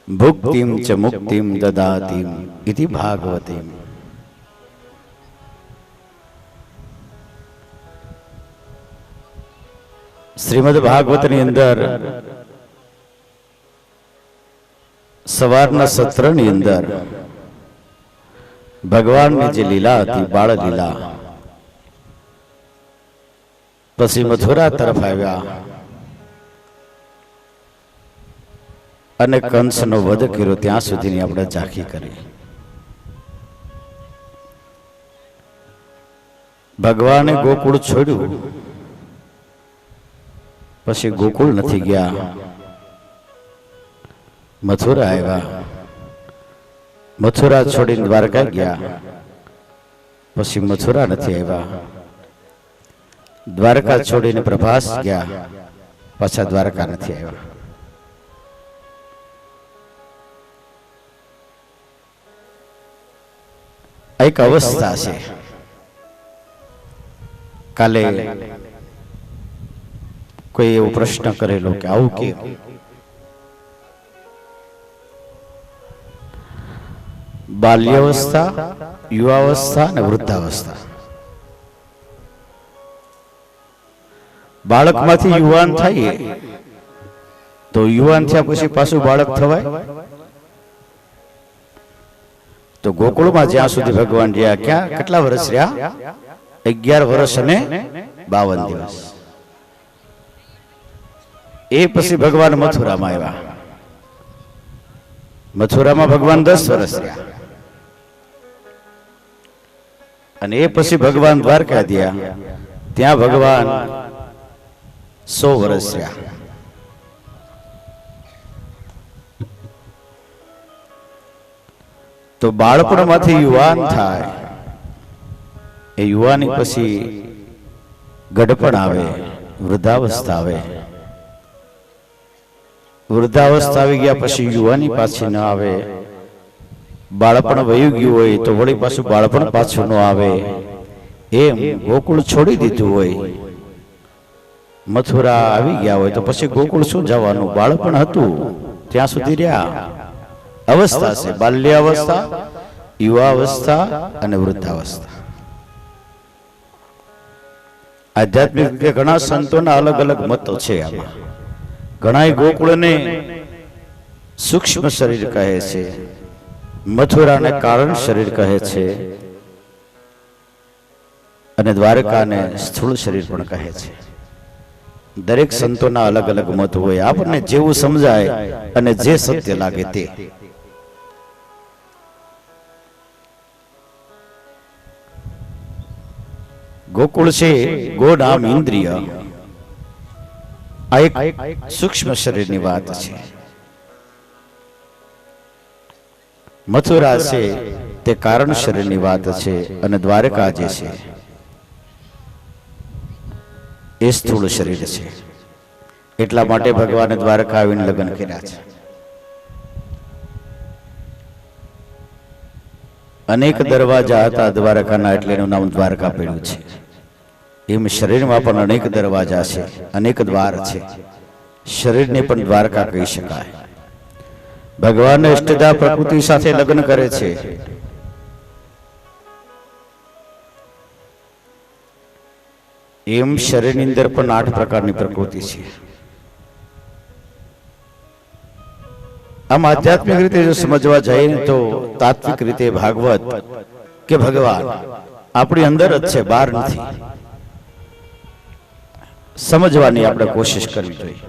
ભુક્તિમ ચ મુક્તિમ દદાતિમ ઇતિ ભાગવતીમ. શ્રીમદ ભાગવતની અંદર સવારના સત્રની અંદર ભગવાનની જે લીલા હતી, બાળ લીલા, પછી મથુરા તરફ આવ્યા અને કંસનો વધ કર્યો, ત્યાં સુધીની આપણે ઝાંખી કરી. ભગવાને ગોકુળ છોડ્યું, પછી ગોકુળ નથી ગયા, મથુરા આવ્યા. મથુરા છોડીને દ્વારકા ગયા, પછી મથુરા નથી આવ્યા. દ્વારકા છોડીને પ્રભાસ ગયા, પાછા દ્વારકા નથી આવ્યા. એક અવસ્થા છે. કાલે કોઈ એવો પ્રશ્ન કરેલો કે આવું કેમ? બાલ્યાવસ્થા, યુવાવસ્થા અને વૃદ્ધાવસ્થા. બાળકમાંથી યુવાન થાય તો યુવાન થયા પછી પાછું બાળક થવાય? તો ગોકુળમાં જ્યાં સુધી ભગવાન રહ્યા, ક્યાં કેટલા વર્ષ રહ્યા? 11 વર્ષ અને 52 દિવસ. એ પછી ભગવાન મથુરામાં આવ્યા. મથુરામાં ભગવાન 10 વર્ષ રહ્યા અને એ પછી ભગવાન દ્વારકા ગયા, ત્યાં ભગવાન 100 વર્ષ રહ્યા. તો બાળપણમાંથી યુવાન થાય, એ યુવાની પછી ગઢપણ આવે, વૃદ્ધાવસ્થા આવે. વૃદ્ધાવસ્થા આવી ગયા પછી યુવાની પાછી ન આવે. બાળપણ વયું ગયું હોય તો વળી પાછું બાળપણ પાછું ન આવે. એમ ગોકુળ છોડી દીધું હોય, મથુરા આવી ગયા હોય તો પછી ગોકુળ શું જવાનું? બાળપણ હતું ત્યાં સુધી રહ્યા. અવસ્થા છે બાલ્યાવસ્થા, યુવાવસ્થા અને વૃદ્ધાવસ્થા. આધ્યાત્મિક રીતે ઘણા સંતોના અલગ અલગ મતો છે. આમાં ઘણા ગોકુળને સૂક્ષ્મ શરીર કહે છે, મથુરાને કારણ શરીર કહે છે અને દ્વારકાને સ્થૂળ શરીર પણ કહે છે. દરેક સંતોના અલગ અલગ મત હોય. આપણને જેવું સમજાય અને જે સત્ય લાગે તે. ગોકુળ છે ગો નામ ઇન્દ્રિય, આ એક સૂક્ષ્મ શરીરની વાત છે. મથુરા છે તે કારણ શરીરની વાત છે અને દ્વારકા જે છે એ સ્થૂળ શરીર છે. એટલા માટે ભગવાને દ્વારકા આવીને લગ્ન કર્યા છે. અનેક દરવાજા હતા દ્વારકાના, એટલે એનું નામ દ્વારકા પડ્યું છે. એમ શરીરમાં પણ અનેક દરવાજા છે, અનેક દ્વાર છે. શરીરને પણ દ્વારકા કહી શકાય. ભગવાન ઇષ્ટદા પ્રકૃતિ સાથે લગ્ન કરે છે. એમ શરીરની અંદર પણ 8 પ્રકારની પ્રકૃતિ છે. આમ આધ્યાત્મિક રીતે જો સમજવા જઈએ ને તો તાત્વિક રીતે ભાગવત કે ભગવાન આપણી અંદર જ છે, બહાર નથી. સમજવાની આપણે કોશિશ કરવી જોઈએ.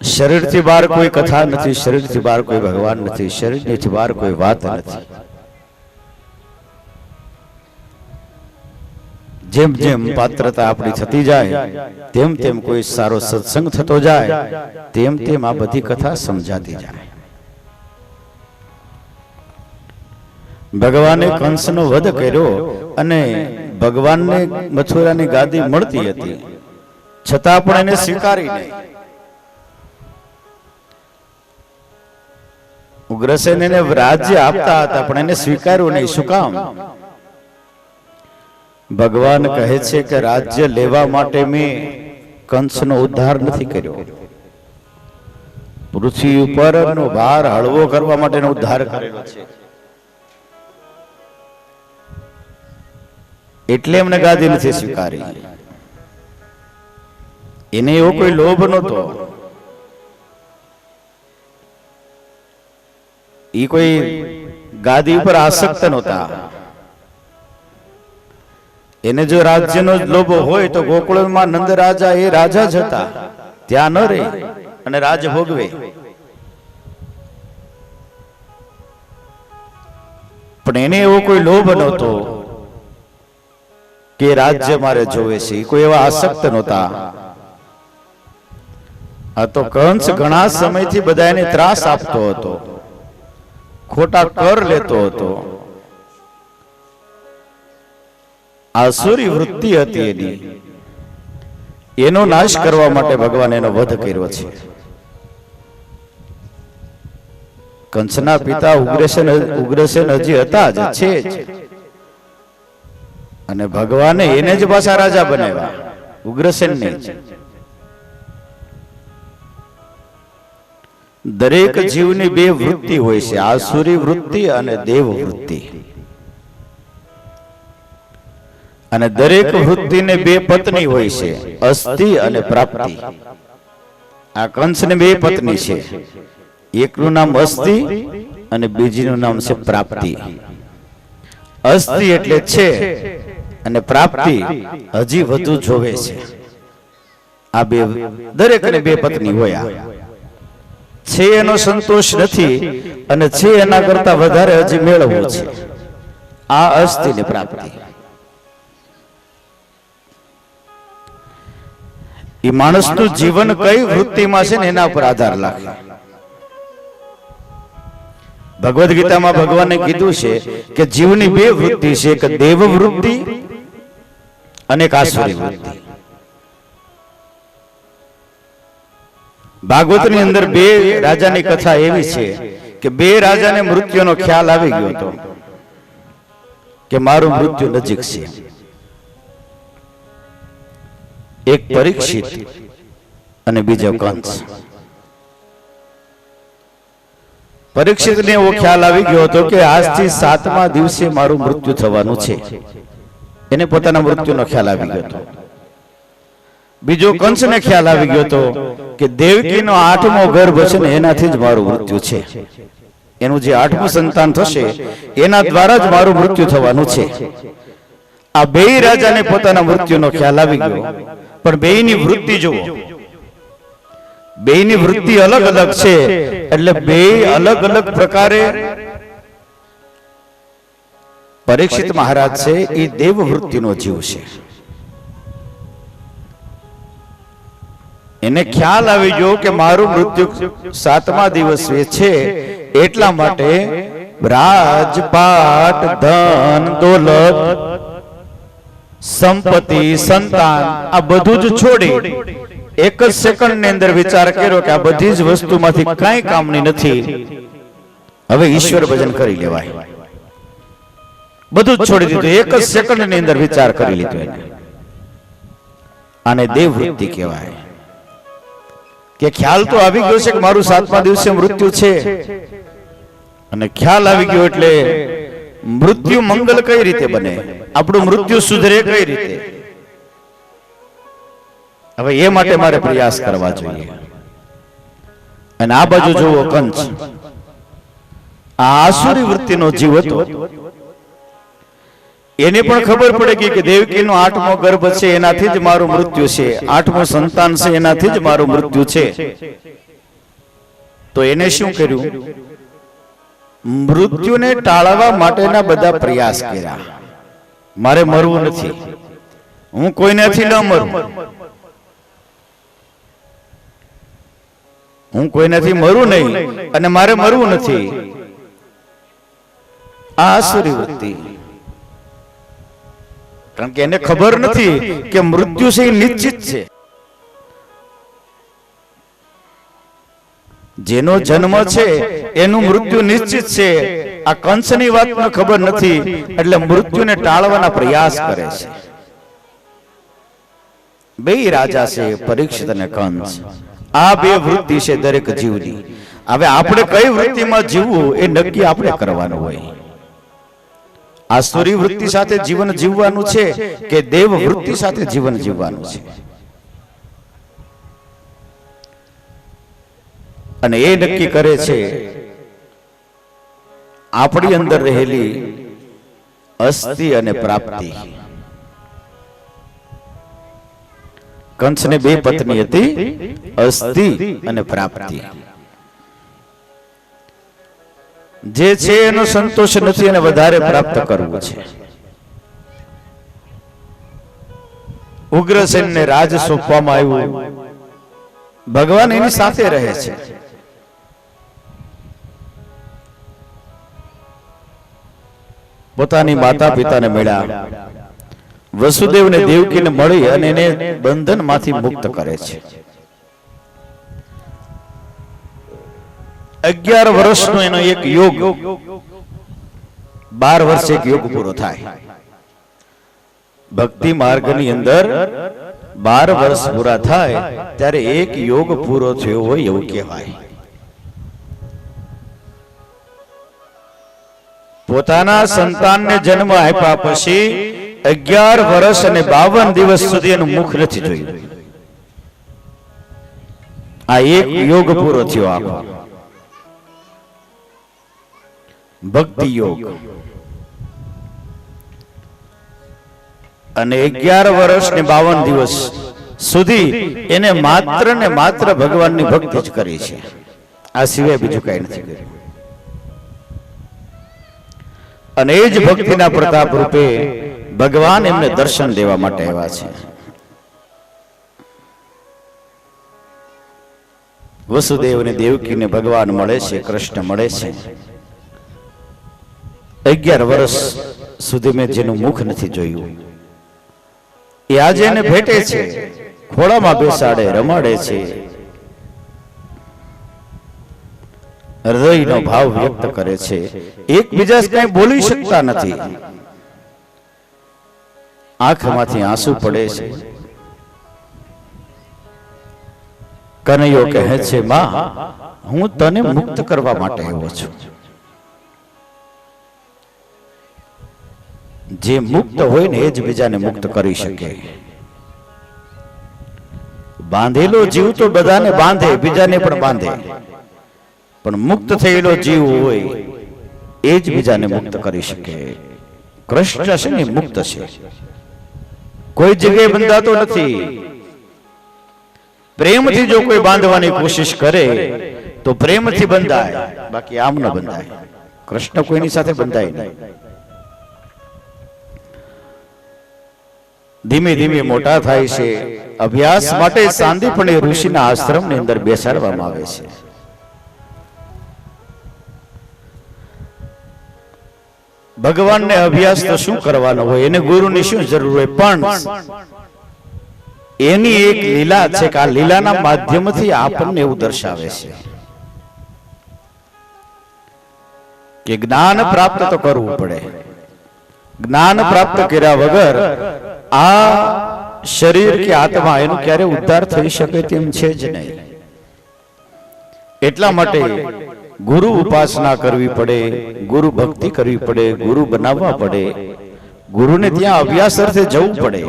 શરીરથી બહાર કોઈ કથા નથી, શરીરથી બહાર કોઈ ભગવાન નથી, શરીરથી બહાર કોઈ વાત નથી. જેમ જેમ પાત્રતા આપણી થતી જાય, તેમ તેમ કોઈ સારો સત્સંગ થતો જાય, તેમ તેમ આ બધી કથા સમજાતી જાય. ભગવાને કંસનો વધ કર્યો અને ભગવાનને મથુરાની ગાદી મળતી હતી, છતાં પણ એને સ્વીકારી નહીં. ઉગ્રસેન એને રાજ્ય આપતા હતા પણ એને સ્વીકાર્યું નહીં. શું કામ? ભગવાન કહે છે કે રાજ્ય લેવા માટે મેં કંસનો ઉદ્ધાર નથી કર્યો, પૃથ્વી ઉપરનો ભાર હળવો કરવા માટેનો ઉદ્ધાર કરેલો છે. એટલે એમને ગાદી નથી સ્વીકારી. એને એવો કોઈ લોભ નહોતો, એ કોઈ ગાદી ઉપર આસક્ત નહોતા. એને જો રાજ્યનો લોભ હોય તો ગોકુળમાં નંદ રાજા એ રાજા જ હતા, ત્યાં ન રહે અને રાજ ભોગવે. પણ એને એવો કોઈ લોભ નહોતો કે રાજ્ય મારે જોવે છે, કોઈ એવા આસક્ત નહોતા. આ તો કંસ ઘણા સમયથી બધા એને ત્રાસ આપતો હતો, ખોટા કર લેતો હતો. આસુરી વૃત્તિ હતી એની, એનો નાશ કરવા માટે ભગવાન એનો વધ કર્યો છે. કંસના પિતા ઉગ્રસેન હજી હતા જ છે જ, અને ભગવાને એને જ પાછા રાજા બનાવ્યા, ઉગ્રસેનને જ. દરેક જીવની બે વૃત્તિ હોય છે, આસુરી વૃત્તિ અને દેવ વૃત્તિ. અને દરેક વૃત્તિને બે પત્ની હોય છે, અસ્થિ અને પ્રાપ્તિ. આ કંસને બે પત્ની છે, એકનું નામ અસ્થિ અને બીજીનું નામ છે પ્રાપ્તિ. અસ્થિ એટલે છે અને પ્રાપ્તિ હજી વધુ જોવે છે. આ બે દરેકને બે પત્ની હોય. છે એનો સંતોષ નથી અને છે એના કરતા વધારે હજી મેળવવું છે. આ અસ્થિની પ્રાપ્તિ. એ માણસનું જીવન કઈ વૃત્તિમાં છે ને એના પર આધાર રાખે. ભગવદ્ ગીતામાં ભગવાને કીધું છે કે જીવની બે વૃત્તિ છે, એક દેવ વૃત્તિ અને એક આસુરી વૃત્તિ. ભાગવતની અંદર બે રાજાની કથા એવી છે કે બે રાજાને મૃત્યુનો ખ્યાલ આવી ગયો હતો કે મારું મૃત્યુ નજીક છે. એક પરીક્ષિત અને બીજો કંસ. પરીક્ષિતને એવો ખ્યાલ આવી ગયો હતો કે આજથી 7મા દિવસે મારું મૃત્યુ થવાનું છે. એને પોતાના મૃત્યુનો ખ્યાલ આવી ગયો હતો. બીજો કંસને ખ્યાલ આવી ગયો હતો કે દેવકીનો 8મો ગર્ભ છે ને એનાથી જ મારું મૃત્યુ છે. એનું જે 8મું સંતાન થશે એના દ્વારા જ મારું મૃત્યુ થવાનું છે. આ બે રાજાને પોતાના મૃત્યુનો ખ્યાલ આવી ગયો, પણ બેયની વૃત્તિ જુઓ, બેયની વૃત્તિ અલગ અલગ છે. એટલે બે અલગ અલગ પ્રકારે પરીક્ષિત મહારાજ છે એ દેવ વૃત્તિનો જીવ છે. એને ખ્યાલ આવી ગયો કે મારું મૃત્યુ 7મા દિવસે છે, એટલા માટે રાજપાટ, ધન, દોલત, સંપત્તિ, સંતાન આ બધું જ છોડી એક જ સેકન્ડ ની અંદર વિચાર કર્યો કે આ બધી જ વસ્તુમાંથી કાંઈ કામની નથી, હવે ઈશ્વર ભજન કરી લેવાય. બધું જ છોડી દીધું, એક જ સેકન્ડ ની અંદર વિચાર કરી લીધો. એને આને દેવ વૃત્તિ કહેવાય. કે ખ્યાલ તો આવી ગયો છે કે મારું 7મા દિવસે મૃત્યુ છે, અને ખ્યાલ આવી ગયો એટલે મૃત્યુ મંગલ કઈ રીતે બને, આપણું મૃત્યુ સુધરે કઈ રીતે, હવે એ માટે મારે પ્રયાસ કરવા જોઈએ. અને આ બાજુ જુઓ કંસ, આ આસુરી વૃત્તિનો જીવ હતો. એને પણ ખબર પડે કે દેવકીનો 8મો ગર્ભ છે એનાથી જ મારું મૃત્યુ છે, 8મું સંતાન છે એનાથી જ મારું મૃત્યુ છે. તો એને શું કર્યું? મૃત્યુને ટાળવા માટેના બધા પ્રયાસ કર્યા. મારે મરવું નથી, હું કોઈનાથી ન મરું, હું કોઈનાથી મરું નહીં અને મારે મરવું નથી. આ આસુરી વૃત્તિ. કારણ કે એને ખબર નથી કે મૃત્યુ છે એ નિશ્ચિત છે. જેનો જન્મ છે એનું મૃત્યુ નિશ્ચિત છે. આ કંસની વાતને ખબર નથી એટલે મૃત્યુને ટાળવાના પ્રયાસ કરે છે. બે રાજા છે, પરીક્ષિત અને કંસ. આ બે વૃત્તિ છે દરેક જીવની. હવે આપણે કઈ વૃત્તિમાં જીવવું એ નક્કી આપણે કરવાનું હોય. આસુરી વૃત્તિ સાથે જીવન જીવવાનું છે કે દેવ વૃત્તિ સાથે જીવન જીવવાનું છે, અને એ નક્કી કરે છે આપણી અંદર રહેલી અસ્થિ અને પ્રાપ્તિ. કંસને બે પત્ની હતી, અસ્થિ અને પ્રાપ્તિ. જે છે એનો સંતોષ નથી અને વધારે પ્રાપ્ત કરવું છે. ઉગ્રસેનને રાજ સોંપવામાં આવ્યું. ભગવાન એની સાથે રહે છે. પોતાની માતા પિતાને મળ્યા, વસુદેવને દેવકીને મળી અને એને બંધનમાંથી મુક્ત કરે છે. 11 વર્ષનો એનો એક યોગ, 12 વર્ષે એક યોગ પૂરો થાય. ભક્તિ માર્ગની અંદર 12 વર્ષ પૂરા થાય ત્યારે એક યોગ પૂરો થયો હોય એવું કહેવાય. પોતાના સંતાનને જન્મ આપ્યા પછી 11 વર્ષ અને 52 દિવસ સુધી એનું મુખ નથી જોયું. આ એક યોગ પૂરો થયો આખો, ભક્તિ યોગ. અને 11 વર્ષ ને 52 દિવસ સુધી એને માત્ર ને માત્ર ભગવાનની ભક્તિ જ કરી છે. આ સિવાય બીજું કઈ નથી કર્યું. અને એ જ ભક્તિના પ્રતાપ રૂપે ભગવાન એમને દર્શન દેવા માટે આવ્યા છે. વસુદેવ અને દેવકીને ભગવાન મળે છે, કૃષ્ણ મળે છે. 11 વર્ષ સુધી મેં જેનું મુખ નથી જોયું એ આજે એને ભેટે છે, ખોળામાં બેસાડે, રમાડે છે, હૃદયનો ભાવ વ્યક્ત કરે છે. એકબીજા કઈ બોલી શકતા નથી, આંખમાંથી આંસુ પડે છે. કનૈયો કહે છે, માં હું તને મુક્ત કરવા માટે આવ્યો છું. જે મુક્ત હોય ને એ જ બીજાને મુક્ત કરી શકે. બાંધેલો જીવ તો બધાને બાંધે, બીજાને પણ બાંધે, પણ મુક્ત થયેલો જીવ હોય એ જ બીજાને મુક્ત કરી શકે. કૃષ્ણ છે ને મુક્ત છે, કોઈ જગ્યાએ બંધાતો નથી. પ્રેમથી જો કોઈ બાંધવાની કોશિશ કરે તો પ્રેમથી બંધાય, બાકી આમ ન બંધાય. કૃષ્ણ કોઈની સાથે બંધાય નહીં. ધીમે ધીમે મોટા થાય છે. અભ્યાસ માટે સાંદીપની ઋષિના આશ્રમની અંદર બેસાડવામાં આવે છે. ભગવાનને અભ્યાસ તો શું કરવાનો હોય, એને ગુરુની શું જરૂર હોય, પણ એની એક લીલા છે કે આ લીલાના માધ્યમથી આપણને એવું દર્શાવે છે કે જ્ઞાન પ્રાપ્ત તો કરવું પડે. જ્ઞાન પ્રાપ્ત કર્યા વગર આ શરીર કે આત્મા એનો ક્યારે ઉદ્ધાર થઈ શકે તેમ છે જ નહીં. એટલા માટે ગુરુ ઉપાસના કરવી પડે, ગુરુ ભક્તિ કરવી પડે, ગુરુ બનાવવા પડે, ગુરુને ત્યાં અભ્યાસ અર્થે જવું પડે.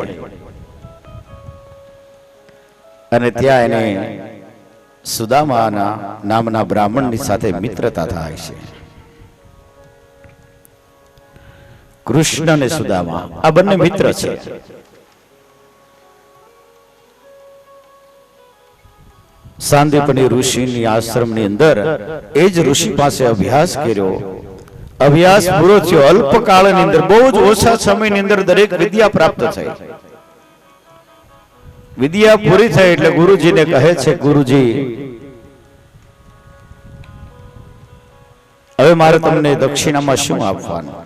અને ત્યાં એને સુદામાના નામના બ્રાહ્મણની સાથે મિત્રતા થાય છે. કૃષ્ણ અને સુદામા આ બંને મિત્ર છે. સાંદીપની ઋષિની આશ્રમની અંદર એ જ ઋષિ પાસે અભ્યાસ કર્યો. અભ્યાસ પૂરો થયો. અલ્પકાળની અંદર, બહુ જ ઓછા સમયની અંદર દરેક વિદ્યા પ્રાપ્ત થઈ. વિદ્યા પૂરી થઈ એટલે ગુરુજીને કહે છે, ગુરુજી હવે મારે તમને દક્ષિણામાં શું આપવાનું?